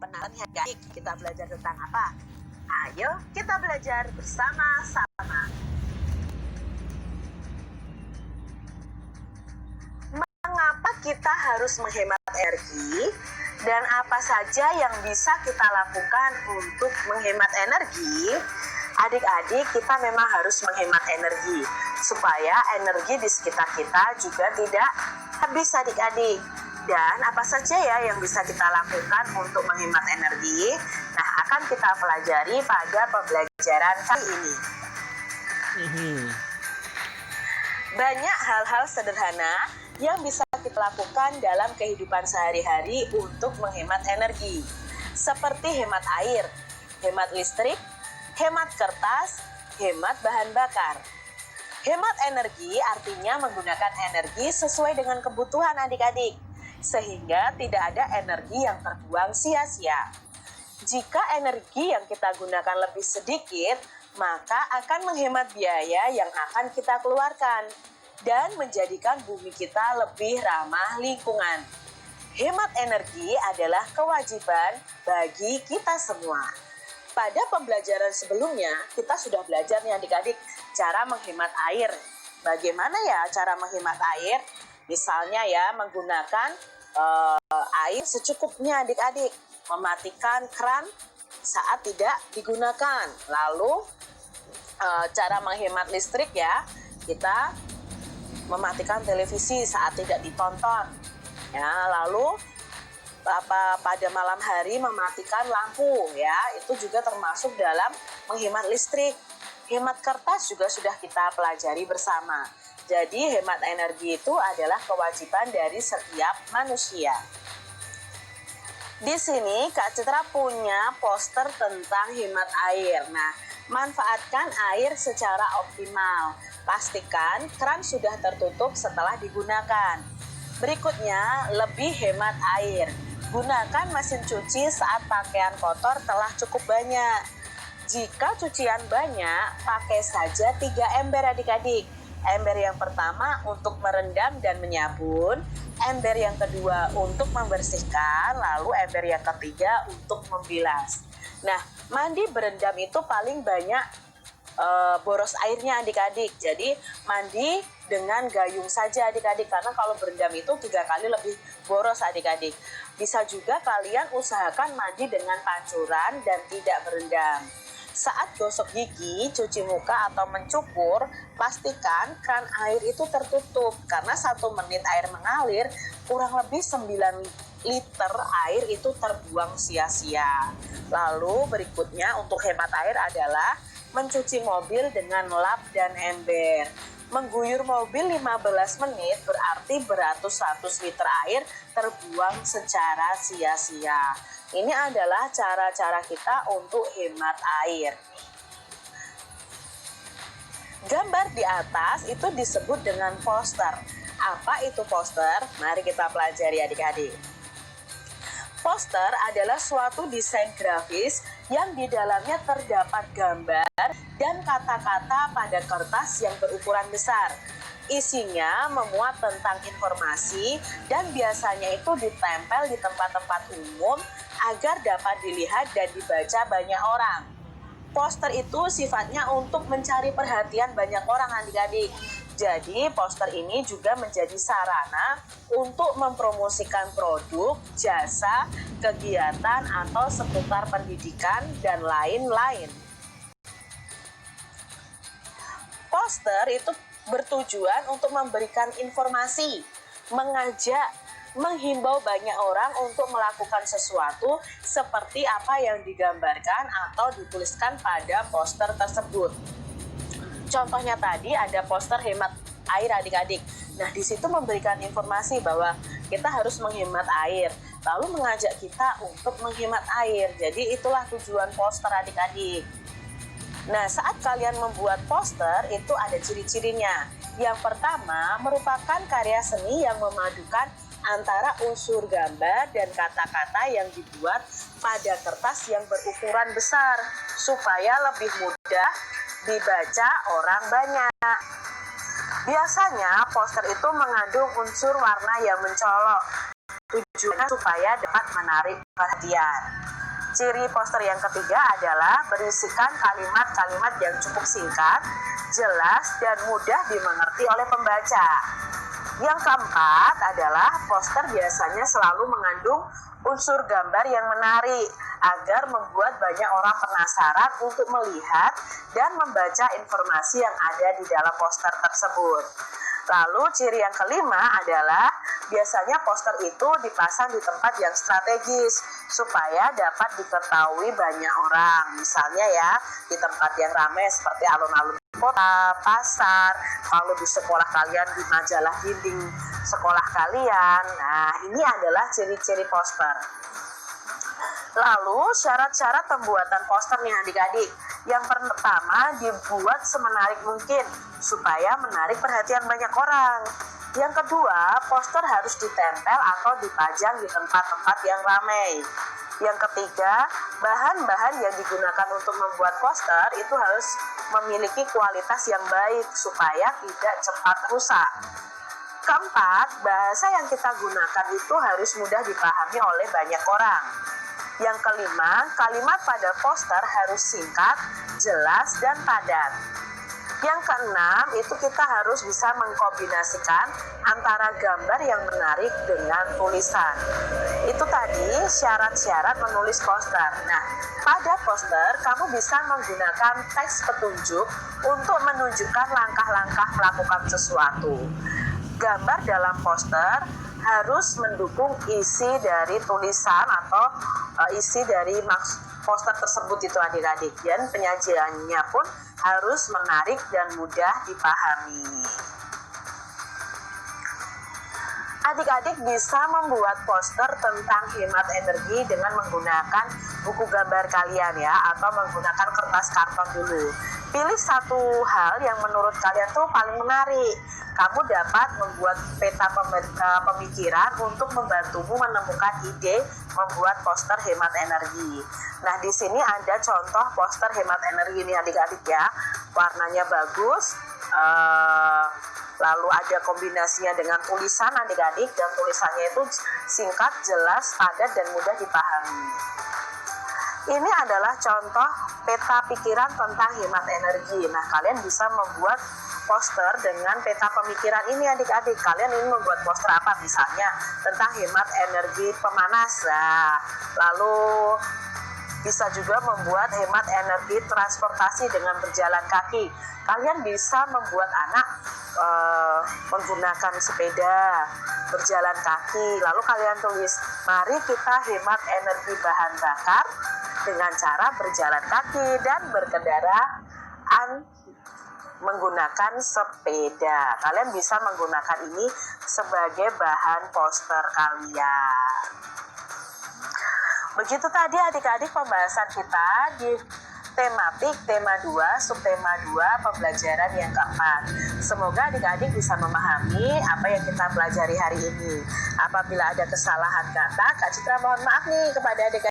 Penasaran ya? Kita belajar tentang apa? Ayo kita belajar bersama-sama. Mengapa kita harus menghemat energi dan apa saja yang bisa kita lakukan untuk menghemat energi? Adik-adik, kita memang harus menghemat energi supaya energi di sekitar kita juga tidak habis adik-adik. Dan apa saja ya yang bisa kita lakukan untuk menghemat energi? Nah, akan kita pelajari pada pembelajaran kali ini. Banyak hal-hal sederhana yang bisa kita lakukan dalam kehidupan sehari-hari untuk menghemat energi. Seperti hemat air, hemat listrik, hemat kertas, hemat bahan bakar. Hemat energi artinya menggunakan energi sesuai dengan kebutuhan adik-adik, sehingga tidak ada energi yang terbuang sia-sia. Jika energi yang kita gunakan lebih sedikit, maka akan menghemat biaya yang akan kita keluarkan dan menjadikan bumi kita lebih ramah lingkungan. Hemat energi adalah kewajiban bagi kita semua. Pada pembelajaran sebelumnya, kita sudah belajar nih adik-adik cara menghemat air. Bagaimana ya cara menghemat air? Misalnya ya menggunakan air secukupnya adik-adik. Mematikan keran saat tidak digunakan. Lalu cara menghemat listrik ya, kita mematikan televisi saat tidak ditonton. Ya, lalu pada malam hari mematikan lampu ya, itu juga termasuk dalam menghemat listrik. Hemat kertas juga sudah kita pelajari bersama. Jadi hemat energi itu adalah kewajiban dari setiap manusia. Di sini Kak Citra punya poster tentang hemat air. Nah, manfaatkan air secara optimal. Pastikan keran sudah tertutup setelah digunakan. Berikutnya, lebih hemat air. Gunakan mesin cuci saat pakaian kotor telah cukup banyak. Jika cucian banyak, pakai saja 3 ember adik-adik. Ember yang pertama untuk merendam dan menyabun, ember yang kedua untuk membersihkan, lalu ember yang ketiga untuk membilas. Nah, mandi berendam itu paling banyak boros airnya adik-adik. Jadi mandi dengan gayung saja adik-adik, karena kalau berendam itu 3 kali lebih boros adik-adik. Bisa juga kalian usahakan mandi dengan pancuran dan tidak berendam. Saat gosok gigi, cuci muka atau mencukur, pastikan keran air itu tertutup, karena 1 menit air mengalir kurang lebih 9 liter air itu terbuang sia-sia. Lalu berikutnya untuk hemat air adalah mencuci mobil dengan lap dan ember. Mengguyur mobil 15 menit berarti beratus-ratus liter air terbuang secara sia-sia. Ini adalah cara-cara kita untuk hemat air. Gambar di atas itu disebut dengan poster. Apa itu poster? Mari kita pelajari adik-adik. Poster adalah suatu desain grafis yang di dalamnya terdapat gambar dan kata-kata pada kertas yang berukuran besar. Isinya memuat tentang informasi dan biasanya itu ditempel di tempat-tempat umum agar dapat dilihat dan dibaca banyak orang. Poster itu sifatnya untuk mencari perhatian banyak orang adik-adik. Jadi poster ini juga menjadi sarana untuk mempromosikan produk, jasa, kegiatan atau seputar pendidikan dan lain-lain. Poster itu bertujuan untuk memberikan informasi, mengajak, menghimbau banyak orang untuk melakukan sesuatu seperti apa yang digambarkan atau dituliskan pada poster tersebut. Contohnya tadi ada poster hemat air adik-adik. Nah, di situ memberikan informasi bahwa kita harus menghemat air, lalu mengajak kita untuk menghemat air. Jadi itulah tujuan poster adik-adik. Nah, saat kalian membuat poster itu ada ciri-cirinya. Yang pertama merupakan karya seni yang memadukan antara unsur gambar dan kata-kata yang dibuat pada kertas yang berukuran besar supaya lebih mudah dibaca orang banyak. Biasanya poster itu mengandung unsur warna yang mencolok. Tujuannya supaya dapat menarik perhatian. Ciri poster yang ketiga adalah berisikan kalimat-kalimat yang cukup singkat, jelas, dan mudah dimengerti oleh pembaca. Yang keempat adalah poster biasanya selalu mengandung unsur gambar yang menarik agar membuat banyak orang penasaran untuk melihat dan membaca informasi yang ada di dalam poster tersebut. Lalu ciri yang kelima adalah biasanya poster itu dipasang di tempat yang strategis supaya dapat diketahui banyak orang. Misalnya ya, di tempat yang ramai seperti alun-alun kota, pasar, kalau di sekolah kalian di majalah dinding sekolah kalian. Nah, ini adalah ciri-ciri poster. Lalu syarat-syarat pembuatan poster nih adik-adik. Yang pertama, dibuat semenarik mungkin supaya menarik perhatian banyak orang. Yang kedua, poster harus ditempel atau dipajang di tempat-tempat yang ramai. Yang ketiga, bahan-bahan yang digunakan untuk membuat poster itu harus memiliki kualitas yang baik supaya tidak cepat rusak. Keempat, bahasa yang kita gunakan itu harus mudah dipahami oleh banyak orang. Yang kelima, kalimat pada poster harus singkat, jelas, dan padat. Yang keenam, itu kita harus bisa mengkombinasikan antara gambar yang menarik dengan tulisan. Itu tadi syarat-syarat menulis poster. Nah, pada poster kamu bisa menggunakan teks petunjuk untuk menunjukkan langkah-langkah melakukan sesuatu. Gambar dalam poster harus mendukung isi dari tulisan atau isi dari poster tersebut itu adik-adik, dan penyajiannya pun harus menarik dan mudah dipahami. Adik-adik bisa membuat poster tentang hemat energi dengan menggunakan buku gambar kalian ya, atau menggunakan kertas karton dulu. Pilih satu hal yang menurut kalian tuh paling menarik. Kamu dapat membuat peta pemikiran untuk membantumu menemukan ide membuat poster hemat energi. Nah, di sini ada contoh poster hemat energi nih adik-adik ya. Warnanya bagus, lalu ada kombinasinya dengan tulisan adik-adik, dan tulisannya itu singkat, jelas, padat, dan mudah dipahami. Ini adalah contoh peta pikiran tentang hemat energi. Nah, kalian bisa membuat poster dengan peta pemikiran ini adik-adik. Kalian ingin membuat poster apa misalnya tentang hemat energi pemanas. Nah, lalu bisa juga membuat hemat energi transportasi dengan berjalan kaki. Kalian bisa membuat anak menggunakan sepeda, berjalan kaki. Lalu kalian tulis, mari kita hemat energi bahan bakar dengan cara berjalan kaki dan berkendaraan menggunakan sepeda. Kalian bisa menggunakan ini sebagai bahan poster kalian. Begitu tadi adik-adik pembahasan kita di tematik tema 2, subtema 2, pembelajaran yang keempat. Semoga adik-adik bisa memahami apa yang kita pelajari hari ini. Apabila ada kesalahan kata, Kak Citra mohon maaf nih kepada adik-adik.